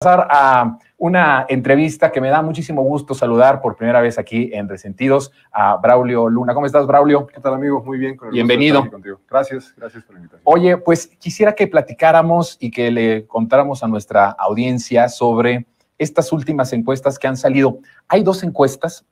Pasar a una entrevista que me da muchísimo gusto saludar por primera vez aquí en Resentidos a Braulio Luna. ¿Cómo estás, Braulio? ¿Qué tal, amigo? Muy bien. Con el Bienvenido. Gusto de estar aquí contigo. Gracias por la invitación. Oye, pues quisiera que platicáramos y que le contáramos a nuestra audiencia sobre estas últimas encuestas que han salido. Hay dos encuestas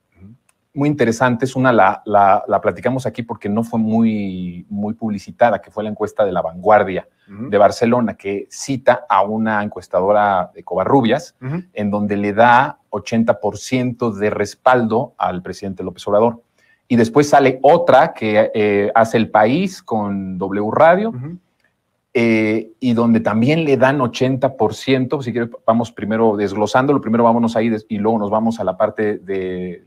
muy interesantes. Una la platicamos aquí porque no fue muy publicitada, que fue la encuesta de La Vanguardia de Barcelona, que cita a una encuestadora de Covarrubias, en donde le da 80% de respaldo al presidente López Obrador. Y después sale otra que hace El País con W Radio, y donde también le dan 80%. Si quieres, vamos primero desglosándolo, primero vámonos ahí y luego nos vamos a la parte de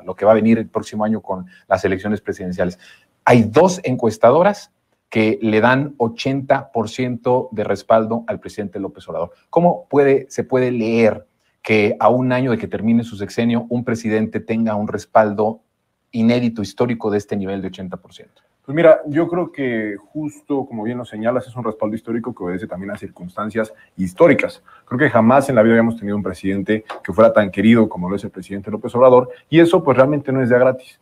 lo que va a venir el próximo año con las elecciones presidenciales. Hay dos encuestadoras que le dan 80% de respaldo al presidente López Obrador. ¿Cómo se puede leer que a un año de que termine su sexenio un presidente tenga un respaldo inédito, histórico de este nivel de 80%? Pues mira, yo creo que justo como bien lo señalas, es un respaldo histórico que obedece también a circunstancias históricas. Creo que jamás en la vida habíamos tenido un presidente que fuera tan querido como lo es el presidente López Obrador, y eso pues realmente no es de gratis.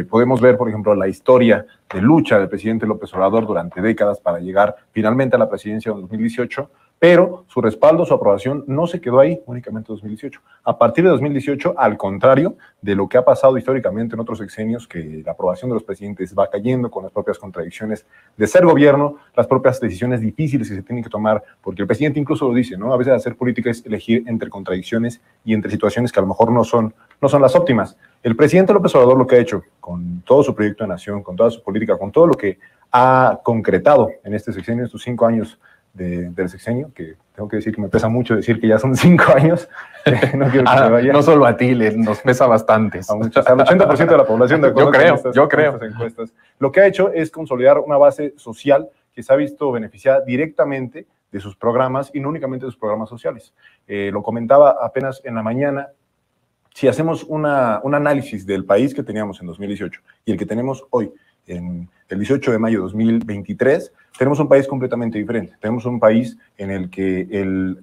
Podemos ver, por ejemplo, la historia de lucha del presidente López Obrador durante décadas para llegar finalmente a la presidencia en 2018, pero su respaldo, su aprobación no se quedó ahí únicamente en 2018. A partir de 2018, al contrario de lo que ha pasado históricamente en otros sexenios, que la aprobación de los presidentes va cayendo con las propias contradicciones de ser gobierno, las propias decisiones difíciles que se tienen que tomar, porque el presidente incluso lo dice, ¿no? A veces hacer política es elegir entre contradicciones y entre situaciones que a lo mejor no son las óptimas. El presidente López Obrador lo que ha hecho con todo su proyecto de nación, con toda su política, con todo lo que ha concretado en este sexenio, estos 5 años del sexenio, que tengo que decir que me pesa mucho decir que ya son 5 años. No quiero que se vaya. No solo a ti, nos pesa bastante. A muchos, al 80% de la población, de acuerdo yo creo. Estas encuestas. Lo que ha hecho es consolidar una base social que se ha visto beneficiada directamente de sus programas y no únicamente de sus programas sociales. Lo comentaba apenas en la mañana. Si hacemos un análisis del país que teníamos en 2018 y el que tenemos hoy, en el 18 de mayo de 2023, tenemos un país completamente diferente. Tenemos un país en el que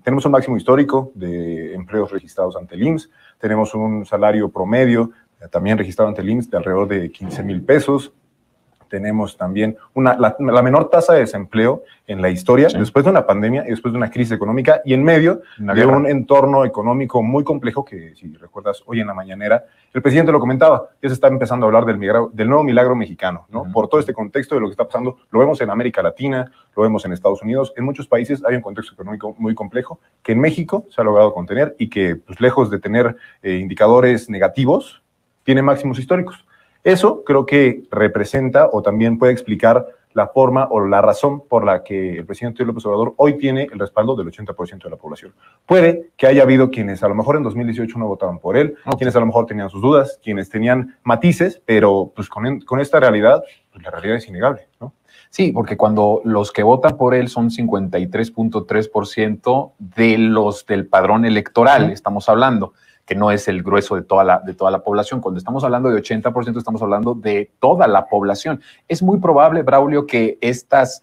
tenemos un máximo histórico de empleos registrados ante el IMSS, tenemos un salario promedio también registrado ante el IMSS de alrededor de 15,000 pesos, tenemos también la menor tasa de desempleo en la historia, después de una pandemia y después de una crisis económica y en medio de un entorno económico muy complejo que, si recuerdas, hoy en la mañanera, el presidente lo comentaba, ya se está empezando a hablar del nuevo milagro mexicano, ¿no? Por todo este contexto de lo que está pasando, lo vemos en América Latina, lo vemos en Estados Unidos, en muchos países hay un contexto económico muy complejo que en México se ha logrado contener y que, pues, lejos de tener indicadores negativos, tiene máximos históricos. Eso creo que representa o también puede explicar la forma o la razón por la que el presidente López Obrador hoy tiene el respaldo del 80% de la población. Puede que haya habido quienes a lo mejor en 2018 no votaban por él, quienes a lo mejor tenían sus dudas, quienes tenían matices, pero pues con esta realidad, pues la realidad es innegable, ¿no? Sí, porque cuando los que votan por él son 53.3% de los del padrón electoral, estamos hablando, que no es el grueso de toda la población. Cuando estamos hablando de 80%, estamos hablando de toda la población. Es muy probable, Braulio, que estas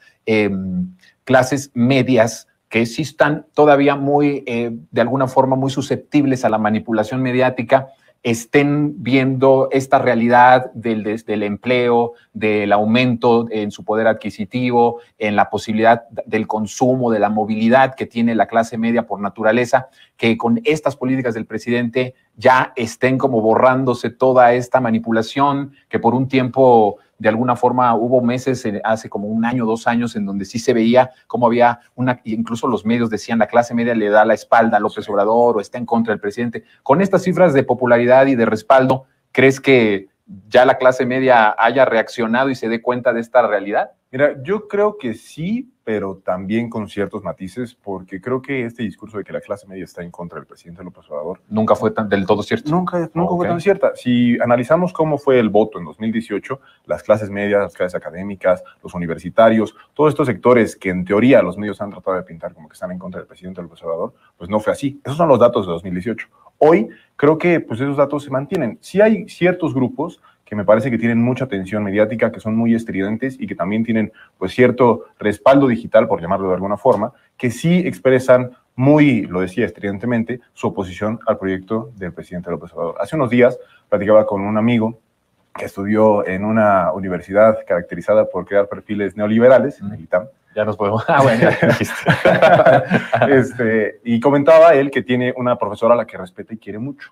clases medias, que sí están todavía muy, de alguna forma, muy susceptibles a la manipulación mediática, estén viendo esta realidad del empleo, del aumento en su poder adquisitivo, en la posibilidad del consumo, de la movilidad que tiene la clase media por naturaleza, que con estas políticas del presidente ya estén como borrándose toda esta manipulación, que por un tiempo, de alguna forma, hubo meses, hace como 1 año, 2 años, en donde sí se veía cómo había incluso los medios decían, la clase media le da la espalda a López Obrador o está en contra del presidente. Con estas cifras de popularidad y de respaldo, ¿crees que ya la clase media haya reaccionado y se dé cuenta de esta realidad? Mira, yo creo que sí, pero también con ciertos matices, porque creo que este discurso de que la clase media está en contra del presidente López Obrador nunca fue del todo cierto. Nunca fue tan cierta. Si analizamos cómo fue el voto en 2018, las clases medias, las clases académicas, los universitarios, todos estos sectores que en teoría los medios han tratado de pintar como que están en contra del presidente López Obrador, pues no fue así. Esos son los datos de 2018. Hoy creo que pues esos datos se mantienen. Sí hay ciertos grupos que me parece que tienen mucha atención mediática, que son muy estridentes y que también tienen pues cierto respaldo digital, por llamarlo de alguna forma, que sí expresan muy, lo decía estridentemente, su oposición al proyecto del presidente López Obrador. Hace unos días platicaba con un amigo que estudió en una universidad caracterizada por crear perfiles neoliberales, en el ITAM. Ya nos podemos... Ah, bueno, ya y comentaba él que tiene una profesora a la que respeta y quiere mucho.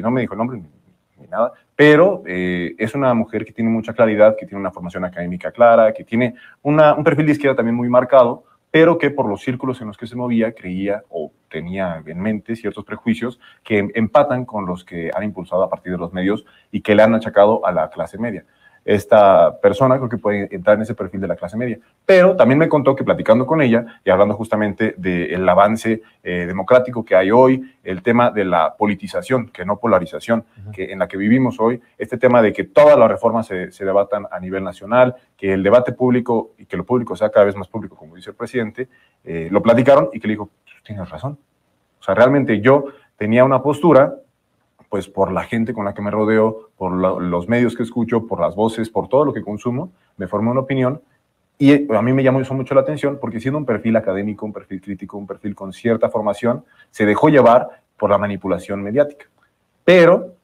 No me dijo el nombre ni nada, pero es una mujer que tiene mucha claridad, que tiene una formación académica clara, que tiene un perfil de izquierda también muy marcado, pero que por los círculos en los que se movía creía o tenía en mente ciertos prejuicios que empatan con los que han impulsado a partir de los medios y que le han achacado a la clase media. Esta persona creo que puede entrar en ese perfil de la clase media, pero también me contó que platicando con ella y hablando justamente del avance democrático que hay hoy, el tema de la politización, que no polarización, que en la que vivimos hoy, este tema de que todas las reformas se debatan a nivel nacional, que el debate público y que lo público sea cada vez más público, como dice el presidente, lo platicaron y que le dijo, tienes razón. O sea, realmente yo tenía una postura, pues por la gente con la que me rodeo, por los medios que escucho, por las voces, por todo lo que consumo, me formé una opinión y a mí me llamó eso mucho la atención porque siendo un perfil académico, un perfil crítico, un perfil con cierta formación, se dejó llevar por la manipulación mediática. Pero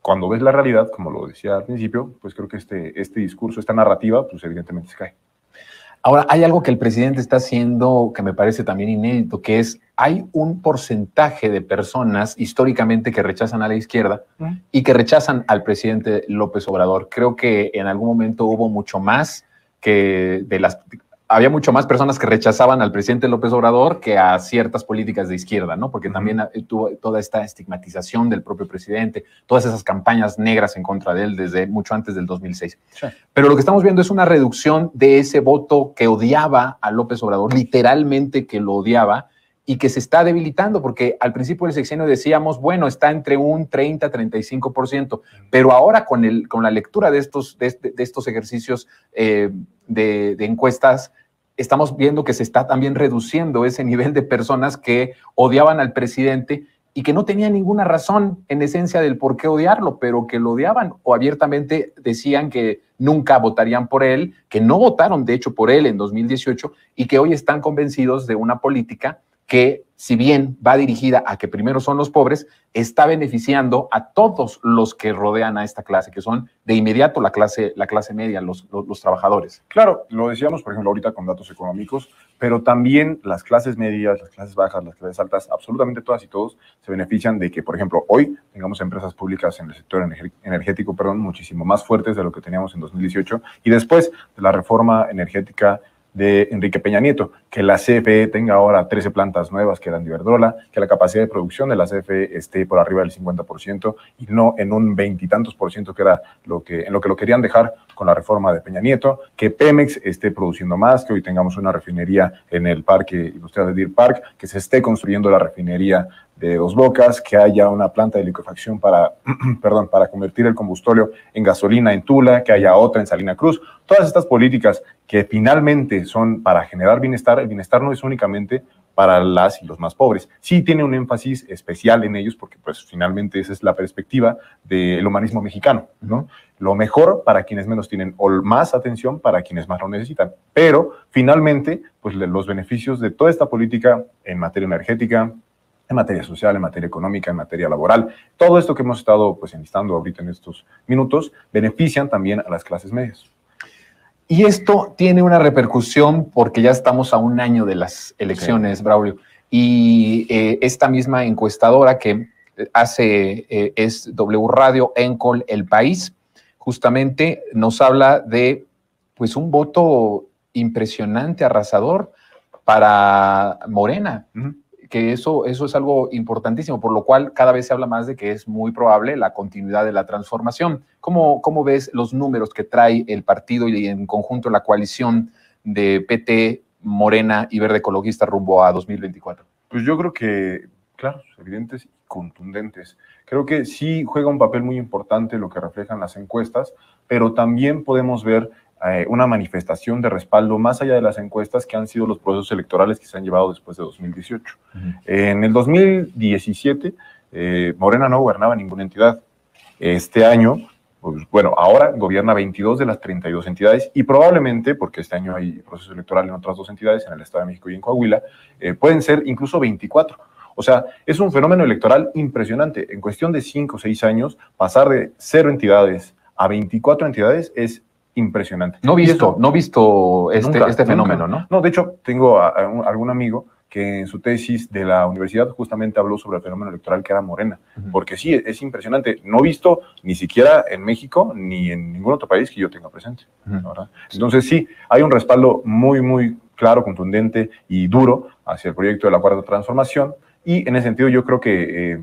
cuando ves la realidad, como lo decía al principio, pues creo que este discurso, esta narrativa, pues evidentemente se cae. Ahora, hay algo que el presidente está haciendo que me parece también inédito, que es, hay un porcentaje de personas históricamente que rechazan a la izquierda y que rechazan al presidente López Obrador. Creo que en algún momento hubo mucho más había mucho más personas que rechazaban al presidente López Obrador que a ciertas políticas de izquierda, ¿no? Porque también tuvo toda esta estigmatización del propio presidente, todas esas campañas negras en contra de él desde mucho antes del 2006. Sí. Pero lo que estamos viendo es una reducción de ese voto que odiaba a López Obrador, literalmente que lo odiaba, y que se está debilitando, porque al principio del sexenio decíamos, bueno, está entre un 30-35%, pero ahora con la lectura de estos ejercicios de encuestas, estamos viendo que se está también reduciendo ese nivel de personas que odiaban al presidente y que no tenían ninguna razón en esencia del por qué odiarlo, pero que lo odiaban o abiertamente decían que nunca votarían por él, que no votaron de hecho por él en 2018 y que hoy están convencidos de una política que, si bien va dirigida a que primero son los pobres, está beneficiando a todos los que rodean a esta clase, que son de inmediato la clase media, los trabajadores. Claro, lo decíamos, por ejemplo, ahorita con datos económicos, pero también las clases medias, las clases bajas, las clases altas, absolutamente todas y todos se benefician de que, por ejemplo, hoy tengamos empresas públicas en el sector energético, muchísimo más fuertes de lo que teníamos en 2018, y después de la reforma energética de Enrique Peña Nieto, que la CFE tenga ahora 13 plantas nuevas que eran de Iberdrola, que la capacidad de producción de la CFE esté por arriba del 50% y no en un 20 y tantos por ciento que era en lo que lo querían dejar con la reforma de Peña Nieto, que Pemex esté produciendo más, que hoy tengamos una refinería en el Parque Industrial de Deer Park, que se esté construyendo la refinería de Dos Bocas, que haya una planta de liquefacción para convertir el combustóleo en gasolina en Tula, que haya otra en Salina Cruz. Todas estas políticas que finalmente son para generar bienestar, el bienestar no es únicamente para las y los más pobres. Sí tiene un énfasis especial en ellos porque pues finalmente esa es la perspectiva del humanismo mexicano, ¿no? Lo mejor para quienes menos tienen o más atención para quienes más lo necesitan. Pero finalmente pues los beneficios de toda esta política en materia energética, en materia social, en materia económica, en materia laboral, todo esto que hemos estado pues enlistando ahorita en estos minutos, benefician también a las clases medias. Y esto tiene una repercusión porque ya estamos a un año de las elecciones, sí. Braulio, y esta misma encuestadora que es W Radio, Encol, El País, justamente nos habla de pues un voto impresionante, arrasador para Morena. Que eso es algo importantísimo, por lo cual cada vez se habla más de que es muy probable la continuidad de la transformación. ¿Cómo ves los números que trae el partido y en conjunto la coalición de PT, Morena y Verde Ecologista rumbo a 2024? Pues yo creo que, claro, evidentes y contundentes. Creo que sí juega un papel muy importante lo que reflejan las encuestas, pero también podemos ver una manifestación de respaldo más allá de las encuestas que han sido los procesos electorales que se han llevado después de 2018. En el 2017, Morena no gobernaba ninguna entidad. Este año pues, bueno, ahora gobierna 22 de las 32 entidades y probablemente, porque este año hay proceso electoral en otras 2 entidades, en el Estado de México y en Coahuila, pueden ser incluso 24. O sea, es un fenómeno electoral impresionante. En cuestión de 5 o 6 años, pasar de 0 entidades a 24 entidades es impresionante. No visto este fenómeno, nunca. ¿no? No, de hecho, tengo algún amigo que en su tesis de la universidad justamente habló sobre el fenómeno electoral que era Morena, porque sí, es impresionante, no visto ni siquiera en México ni en ningún otro país que yo tenga presente, ¿verdad? Entonces sí, hay un respaldo muy, muy claro, contundente y duro hacia el proyecto de la Cuarta Transformación, y en ese sentido yo creo que,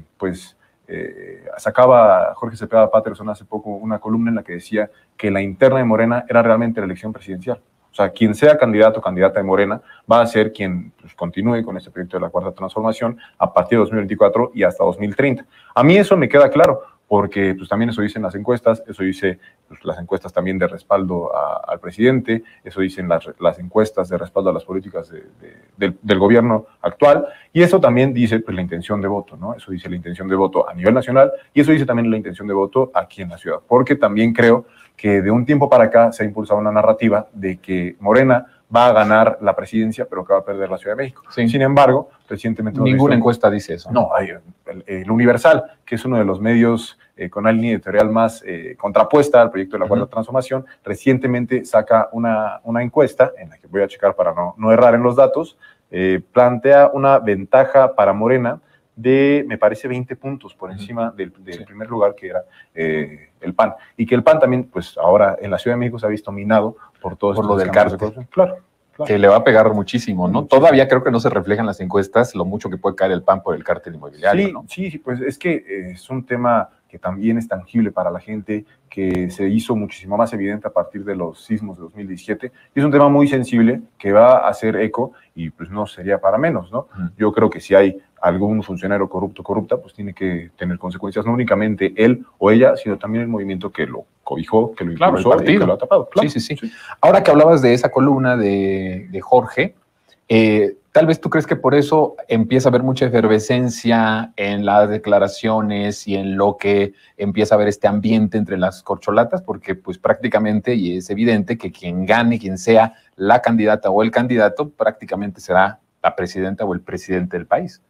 sacaba Jorge Cepeda Patterson hace poco una columna en la que decía que la interna de Morena era realmente la elección presidencial. O sea, quien sea candidato o candidata de Morena va a ser quien pues, continúe con este proyecto de la Cuarta Transformación a partir de 2024 y hasta 2030. A mí eso me queda claro, porque pues, también eso dicen las encuestas, eso dice pues, las encuestas también de respaldo al presidente, eso dicen las encuestas de respaldo a las políticas del gobierno actual, y eso también dice pues, la intención de voto, ¿no? Eso dice la intención de voto a nivel nacional, y eso dice también la intención de voto aquí en la ciudad, porque también creo que de un tiempo para acá se ha impulsado una narrativa de que Morena va a ganar la presidencia, pero que va a perder la Ciudad de México. Sí. Sin embargo, recientemente... Ninguna encuesta dice eso. No, hay el Universal, que es uno de los medios con una línea editorial más contrapuesta al proyecto de la Cuarta Transformación, recientemente saca una encuesta, en la que voy a checar para no errar en los datos, plantea una ventaja para Morena de, me parece, 20 puntos por encima del primer lugar, que era el PAN. Y que el PAN también, pues ahora en la Ciudad de México se ha visto minado por todo lo del cártel. Claro. Que le va a pegar muchísimo, ¿no? Muchísimo. Todavía creo que no se reflejan las encuestas lo mucho que puede caer el PAN por el cártel inmobiliario, sí, ¿no? Sí, pues es que es un tema que también es tangible para la gente, que se hizo muchísimo más evidente a partir de los sismos de 2017, y es un tema muy sensible que va a hacer eco y pues no sería para menos, ¿no? Yo creo que si hay algún funcionario corrupta, pues tiene que tener consecuencias, no únicamente él o ella, sino también el movimiento que lo cobijó, que lo impulsó y que lo ha tapado. Claro. Sí. Ahora que hablabas de esa columna de Jorge, tal vez tú crees que por eso empieza a haber mucha efervescencia en las declaraciones y en lo que empieza a haber este ambiente entre las corcholatas, porque pues prácticamente, y es evidente que quien gane, quien sea la candidata o el candidato, prácticamente será la presidenta o el presidente del país.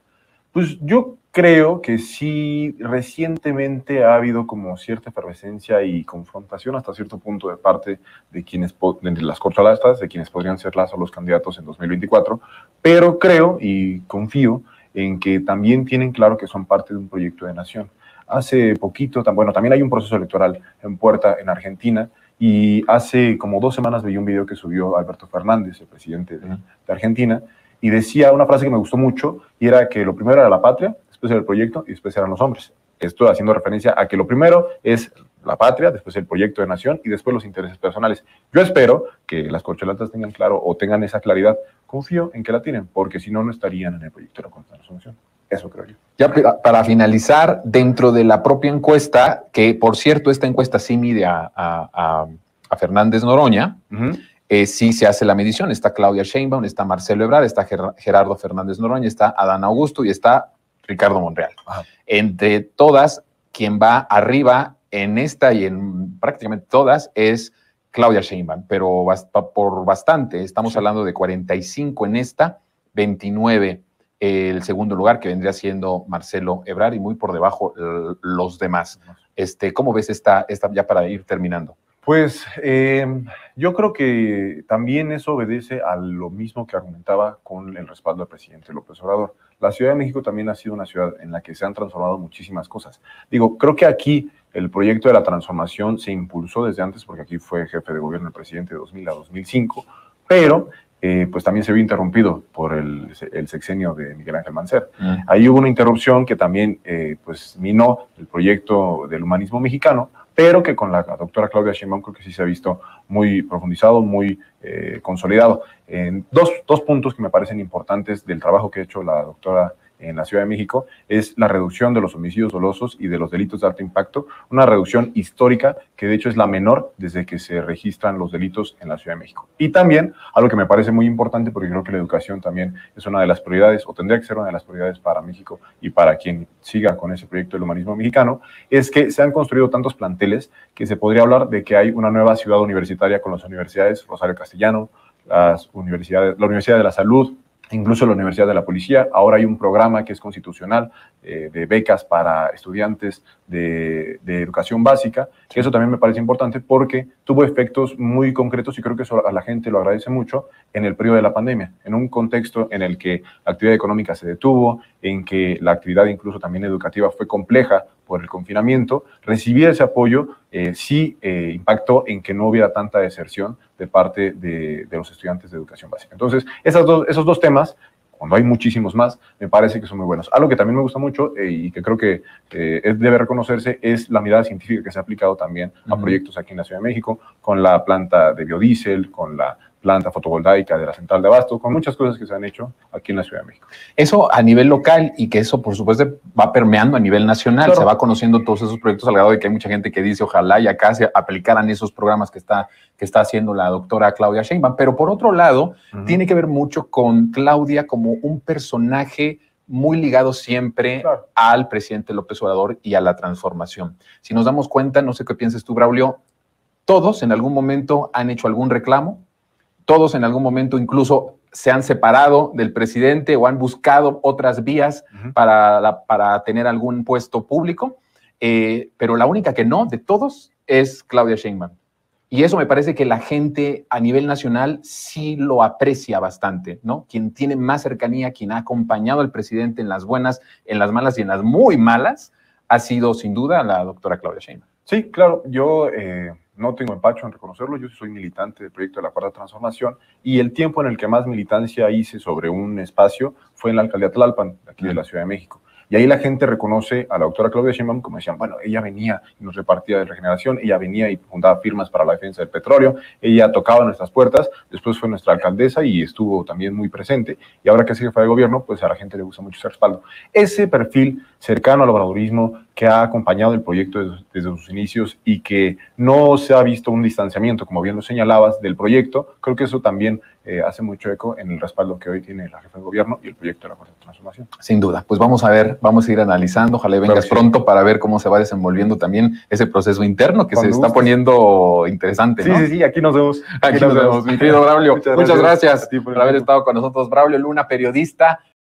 Pues yo creo que sí, recientemente ha habido como cierta efervescencia y confrontación hasta cierto punto de parte de quienes, de las corcholatas, de quienes podrían ser las o los candidatos en 2024, pero creo y confío en que también tienen claro que son parte de un proyecto de nación. Hace poquito, también hay un proceso electoral en puerta en Argentina, y hace como 2 semanas vi un video que subió Alberto Fernández, el presidente de Argentina, y decía una frase que me gustó mucho, y era que lo primero era la patria, después era el proyecto y después eran los hombres. Esto haciendo referencia a que lo primero es la patria, después el proyecto de nación y después los intereses personales. Yo espero que las corcholatas tengan claro o tengan esa claridad. Confío en que la tienen, porque si no, no estarían en el proyecto de la Cuarta Transformación. Eso creo yo. Ya para finalizar, dentro de la propia encuesta, que por cierto, esta encuesta sí mide a Fernández Noroña, sí se hace la medición, está Claudia Sheinbaum, está Marcelo Ebrard, está Gerardo Fernández Noroña, está Adán Augusto y está Ricardo Monreal. Entre todas, quien va arriba en esta y en prácticamente todas es Claudia Sheinbaum, pero por bastante, estamos hablando de 45 en esta, 29 el segundo lugar, que vendría siendo Marcelo Ebrard, y muy por debajo los demás. ¿Cómo ves esta ya para ir terminando? Pues yo creo que también eso obedece a lo mismo que argumentaba con el respaldo del presidente López Obrador. La Ciudad de México también ha sido una ciudad en la que se han transformado muchísimas cosas. Digo, creo que aquí el proyecto de la transformación se impulsó desde antes, porque aquí fue jefe de gobierno el presidente de 2000 a 2005, pero pues también se vio interrumpido por el sexenio de Miguel Ángel Mancera. Ahí hubo una interrupción que también pues minó el proyecto del humanismo mexicano, pero que con la doctora Claudia Sheinbaum creo que sí se ha visto muy profundizado, muy consolidado. Dos puntos que me parecen importantes del trabajo que ha hecho la doctora en la Ciudad de México es la reducción de los homicidios dolosos y de los delitos de alto impacto, una reducción histórica que de hecho es la menor desde que se registran los delitos en la Ciudad de México. Y también, algo que me parece muy importante, porque creo que la educación también es una de las prioridades, o tendría que ser una de las prioridades para México y para quien siga con ese proyecto del humanismo mexicano, es que se han construido tantos planteles que se podría hablar de que hay una nueva ciudad universitaria con las universidades Rosario Castellano, la Universidad de la Salud, incluso la Universidad de la Policía. Ahora hay un programa que es constitucional de becas para estudiantes de educación básica, que eso también me parece importante porque tuvo efectos muy concretos y creo que eso a la gente lo agradece mucho en el periodo de la pandemia, en un contexto en el que la actividad económica se detuvo, en que la actividad incluso también educativa fue compleja por el confinamiento. Recibir ese apoyo sí impactó en que no hubiera tanta deserción de parte de los estudiantes de educación básica. Entonces, esos dos temas, cuando hay muchísimos más, me parece que son muy buenos. Algo que también me gusta mucho y que creo que debe reconocerse es la mirada científica que se ha aplicado también a proyectos aquí en la Ciudad de México, con la planta de biodiesel, con la planta fotovoltaica de la central de abasto, con muchas cosas que se han hecho aquí en la Ciudad de México. Eso a nivel local y que eso, por supuesto, va permeando a nivel nacional. Claro. Se va conociendo todos esos proyectos al grado de que hay mucha gente que dice ojalá y acá se aplicaran esos programas que está haciendo la doctora Claudia Sheinbaum. Pero por otro lado, tiene que ver mucho con Claudia como un personaje muy ligado siempre al presidente López Obrador y a la transformación. Si nos damos cuenta, no sé qué piensas tú, Braulio, todos en algún momento han hecho algún reclamo, todos en algún momento incluso se han separado del presidente o han buscado otras vías para tener algún puesto público, pero la única que no de todos es Claudia Sheinbaum. Y eso me parece que la gente a nivel nacional sí lo aprecia bastante, ¿no? Quien tiene más cercanía, quien ha acompañado al presidente en las buenas, en las malas y en las muy malas, ha sido sin duda la doctora Claudia Sheinbaum. Sí, claro, yo no tengo empacho en reconocerlo, yo soy militante del proyecto de la Cuarta Transformación y el tiempo en el que más militancia hice sobre un espacio fue en la alcaldía Tlalpan, aquí de la Ciudad de México. Y ahí la gente reconoce a la doctora Claudia Sheinbaum como decían, bueno, ella venía y nos repartía de regeneración, ella venía y juntaba firmas para la defensa del petróleo, ella tocaba nuestras puertas, después fue nuestra alcaldesa y estuvo también muy presente, y ahora que es jefa de gobierno, pues a la gente le gusta mucho ese respaldo. Ese perfil cercano al obradorismo que ha acompañado el proyecto desde sus inicios y que no se ha visto un distanciamiento, como bien lo señalabas, del proyecto, creo que eso también hace mucho eco en el respaldo que hoy tiene la jefa de gobierno y el proyecto de la Cuarta Transformación. Sin duda, pues vamos a ver, vamos a ir analizando, ojalá vengas pronto para ver cómo se va desenvolviendo también ese proceso interno que se está poniendo interesante, ¿no? Sí, aquí nos vemos. Aquí nos vemos, mi querido Braulio. Muchas gracias por haber estado con nosotros. Braulio Luna, periodista,